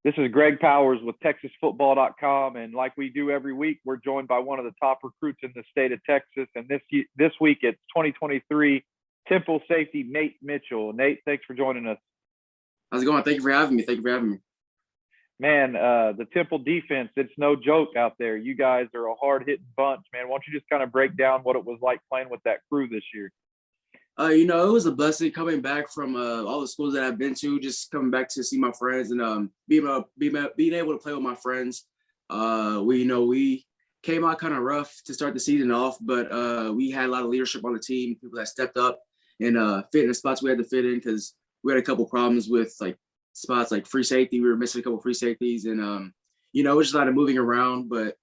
This is Greg Powers with TexasFootball.com, and like we do every week, we're joined by one of the top recruits in the state of Texas. And this week, it's 2023 Temple safety Nate Mitchell. Nate, thanks for joining us. How's it going? Thank you for having me. Man, the Temple defense, it's no joke out there. You guys are a hard-hitting bunch, man. Why don't you just kind of break down what it was like playing with that crew this year? It was a blessing coming back from all the schools that I've been to, just coming back to see my friends and being able to play with my friends. We came out kind of rough to start the season off, but we had a lot of leadership on the team, people that stepped up and fit in the spots we had to fit in because we had a couple problems with like spots like free safety. We were missing a couple free safeties and, it was just a lot of moving around. But,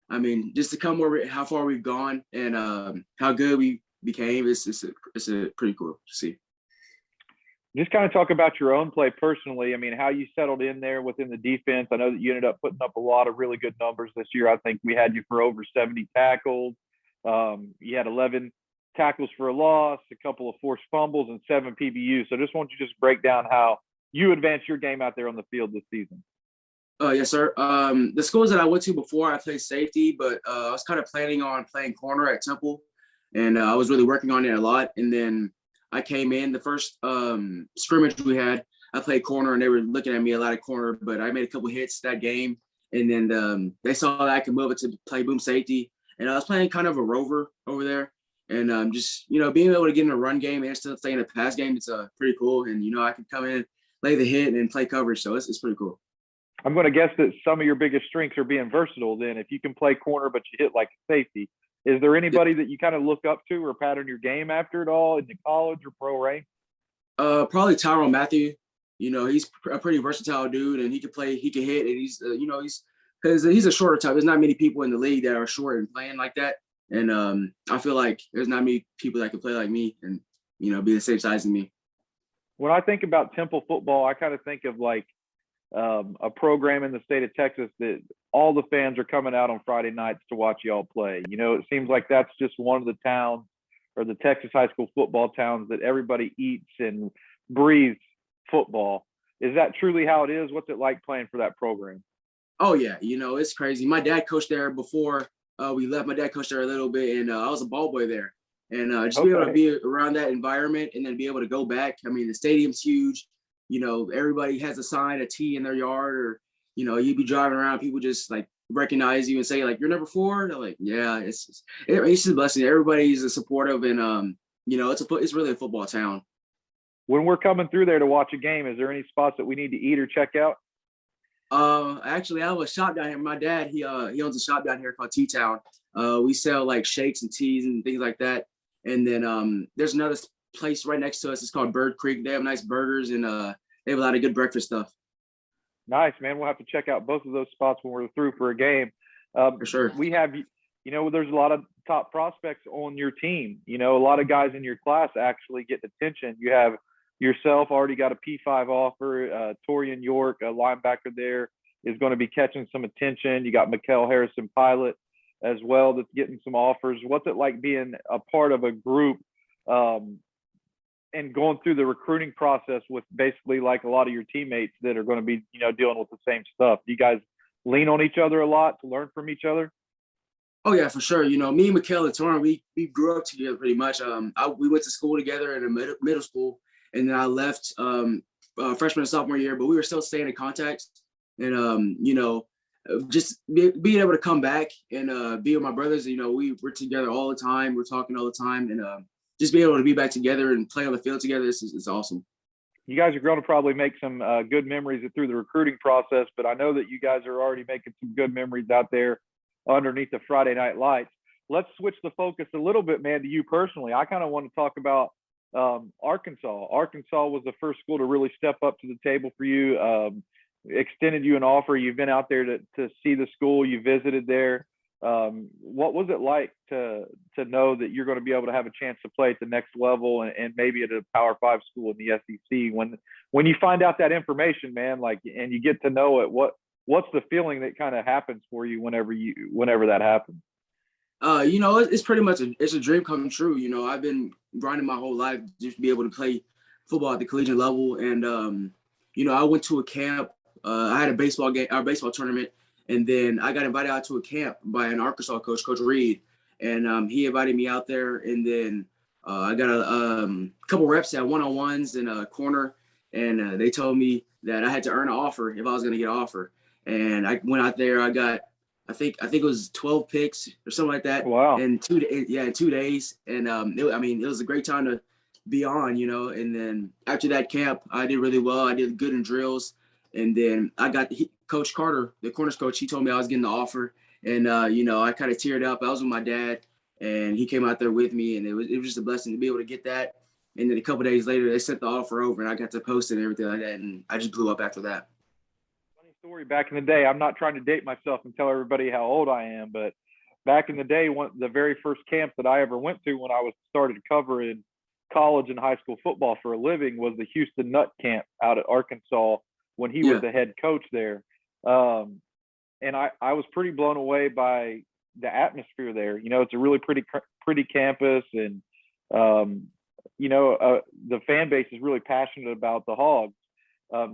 I mean, just to come how far we've gone and how good we became, it's pretty cool to see. Just kind of talk about your own play personally. I mean, how you settled in there within the defense. I know that you ended up putting up a lot of really good numbers this year. I think we had you for over 70 tackles. You had 11 tackles for a loss, a couple of forced fumbles, and 7 PBUs. So just want you to just break down how you advanced your game out there on the field this season. Yes, sir. The schools that I went to before, I played safety, but I was kind of planning on playing corner at Temple. And I was really working on it a lot. And then I came in the first scrimmage we had, I played corner and they were looking at me a lot of corner, but I made a couple hits that game. And then they saw that I could move it to play boom safety. And I was playing kind of a rover over there. And just, being able to get in a run game and still stay in a pass game, it's pretty cool. And, I can come in, lay the hit and play coverage. So it's pretty cool. I'm going to guess that some of your biggest strengths are being versatile then. If you can play corner, but you hit like a safety. Is there anybody that you kind of look up to or pattern your game after at all in the college or pro ranks? Probably Tyrone Matthew. He's a pretty versatile dude, and he can play, he can hit, and he's because he's a shorter type. There's not many people in the league that are short and playing like that, and I feel like there's not many people that can play like me and be the same size as me. When I think about Temple football, I kind of think of like a program in the state of Texas that all the fans are coming out on Friday nights to watch y'all play. It seems like that's just one of the towns or the Texas high school football towns that everybody eats and breathes football. Is that truly how it is? What's it like playing for that program? Oh yeah, it's crazy. My dad coached there before we left. My dad coached there a little bit, and I was a ball boy there. And just be able to be around that environment and then be able to go back. I mean, the stadium's huge. Everybody has a sign, a T in their yard, or, you'd be driving around, people just like recognize you and say like, you're number 4. They're like, yeah, it's just a blessing. Everybody's supportive and, it's really a football town. When we're coming through there to watch a game, is there any spots that we need to eat or check out? Actually, I have a shop down here. My dad, he owns a shop down here called T-Town. We sell like shakes and teas and things like that. And then there's another place right next to us. It's called Bird Creek. They have nice burgers and they have a lot of good breakfast stuff. Nice, man. We'll have to check out both of those spots when we're through for a game. For sure. We have, there's a lot of top prospects on your team. A lot of guys in your class actually get attention. You have yourself already got a P5 offer. Torian York, a linebacker there, is going to be catching some attention. You got Mikkel Harrison Pilot as well that's getting some offers. What's it like being a part of a group and going through the recruiting process with basically like a lot of your teammates that are going to be, dealing with the same stuff? Do you guys lean on each other a lot to learn from each other? Oh yeah, for sure. Me and Mikkel and Torrin, we grew up together pretty much. We went to school together in a middle school, and then I left freshman and sophomore year, but we were still staying in contact. And just being able to come back and be with my brothers. We're together all the time. We're talking all the time, and just being able to be back together and play on the field together, it's awesome. You guys are going to probably make some good memories through the recruiting process, but I know that you guys are already making some good memories out there underneath the Friday night lights. Let's switch the focus a little bit, man, to you personally. I kind of want to talk about Arkansas. Arkansas was the first school to really step up to the table for you, extended you an offer. You've been out there to see the school. You visited there. What was it like to know that you're going to be able to have a chance to play at the next level and maybe at a Power 5 school in the SEC? When you find out that information, man, and you get to know it, what's the feeling that kind of happens for you whenever that happens? It's pretty much it's a dream come true. I've been grinding my whole life just to be able to play football at the collegiate level. And, I went to a camp I had a baseball game, our baseball tournament, and then I got invited out to a camp by an Arkansas coach, Coach Reed, and he invited me out there, and then I got a couple reps at one-on-ones in a corner, and they told me that I had to earn an offer if I was going to get an offer. And I went out there. I got, I think it was 12 picks or something like that. Wow. In 2 days. And it was a great time to be on, And then after that camp, I did really well. I did good in drills. And then I got Coach Carter, the corners coach. He told me I was getting the offer, and I kind of teared up. I was with my dad, and he came out there with me, and it was just a blessing to be able to get that. And then a couple days later, they sent the offer over, and I got to post it and everything like that, and I just blew up after that. Funny story. Back in the day, I'm not trying to date myself and tell everybody how old I am, but back in the day, the very first camp that I ever went to when I was started covering college and high school football for a living was the Houston Nutt camp out at Arkansas when he was the head coach there. And I was pretty blown away by the atmosphere there. It's a really pretty campus, and the fan base is really passionate about the Hogs.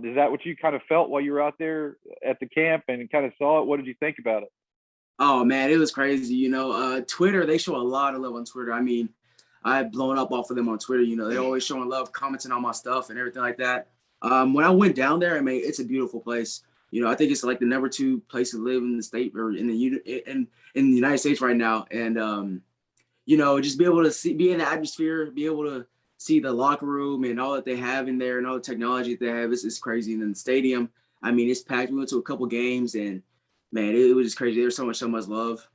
Is that what you kind of felt while you were out there at the camp and kind of saw it? What did you think about it? Oh man, it was crazy. Twitter, they show a lot of love on Twitter. I mean, I've blown up off of them on Twitter. They're always showing love, commenting on my stuff and everything like that. When I went down there, I mean, it's a beautiful place. I think it's like the number 2 place to live in the state or in the United States right now. And just be able to be in the atmosphere, be able to see the locker room and all that they have in there and all the technology that they have. It's crazy. And then the stadium, I mean, it's packed. We went to a couple games, and man, it was just crazy. There's so much love.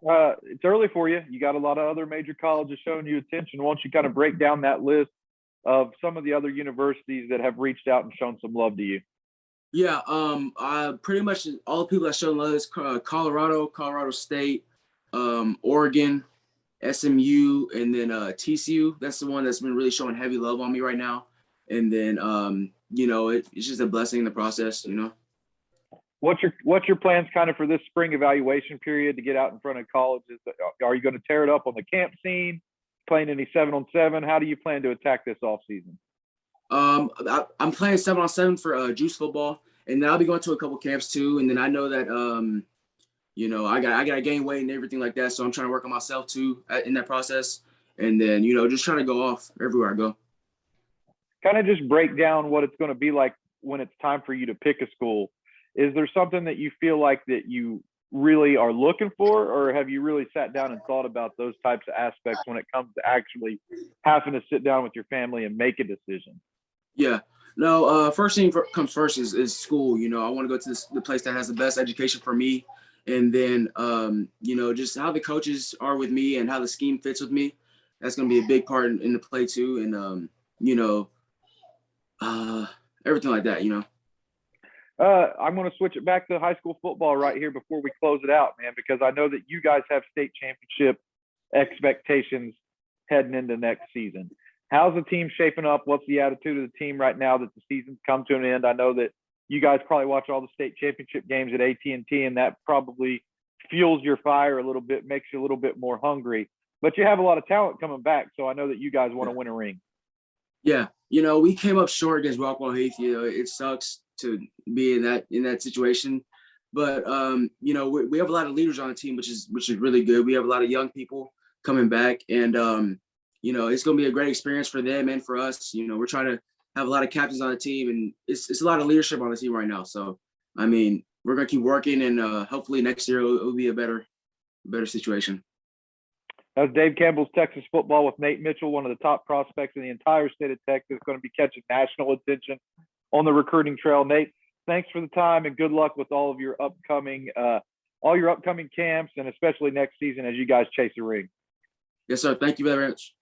It's early for you. You got a lot of other major colleges showing you attention. Why don't you kind of break down that list of some of the other universities that have reached out and shown some love to you? Yeah, pretty much all the people that showed love is Colorado State, Oregon, SMU, and then TCU. That's the one that's been really showing heavy love on me right now. And then it's just a blessing in the process. What's your plans kind of for this spring evaluation period to get out in front of colleges? Are you going to tear it up on the camp scene, playing any 7-on-7? How do you plan to attack this off season? I'm playing 7-on-7 for juice football, and then I'll be going to a couple camps too. And then I know that I got to gain weight and everything like that, so I'm trying to work on myself too in that process. And then just trying to go off everywhere I go. Kind of just break down what it's going to be like when it's time for you to pick a school. Is there something that you feel like that you really are looking for, or have you really sat down and thought about those types of aspects when it comes to actually having to sit down with your family and make a decision? Yeah, no, first thing comes first is school. I want to go to the place that has the best education for me. And then, just how the coaches are with me and how the scheme fits with me. That's going to be a big part in the play too. And, everything like that, I'm going to switch it back to high school football right here before we close it out, man, because I know that you guys have state championship expectations heading into next season. How's the team shaping up? What's the attitude of the team right now that the season's come to an end? I know that you guys probably watch all the state championship games at AT&T, and that probably fuels your fire a little bit, makes you a little bit more hungry. But you have a lot of talent coming back, so I know that you guys want to win a ring. Yeah, we came up short against Rockwall Heath. It sucks to be in that situation, but we have a lot of leaders on the team, which is really good. We have a lot of young people coming back, and it's going to be a great experience for them and for us. We're trying to have a lot of captains on the team, and it's a lot of leadership on the team right now. So, I mean, we're going to keep working, and hopefully next year it'll be a better situation. That was Dave Campbell's Texas Football with Nate Mitchell, one of the top prospects in the entire state of Texas, going to be catching national attention on the recruiting trail. Nate, thanks for the time, and good luck with all your upcoming camps, and especially next season as you guys chase a ring. Yes, sir. Thank you very much.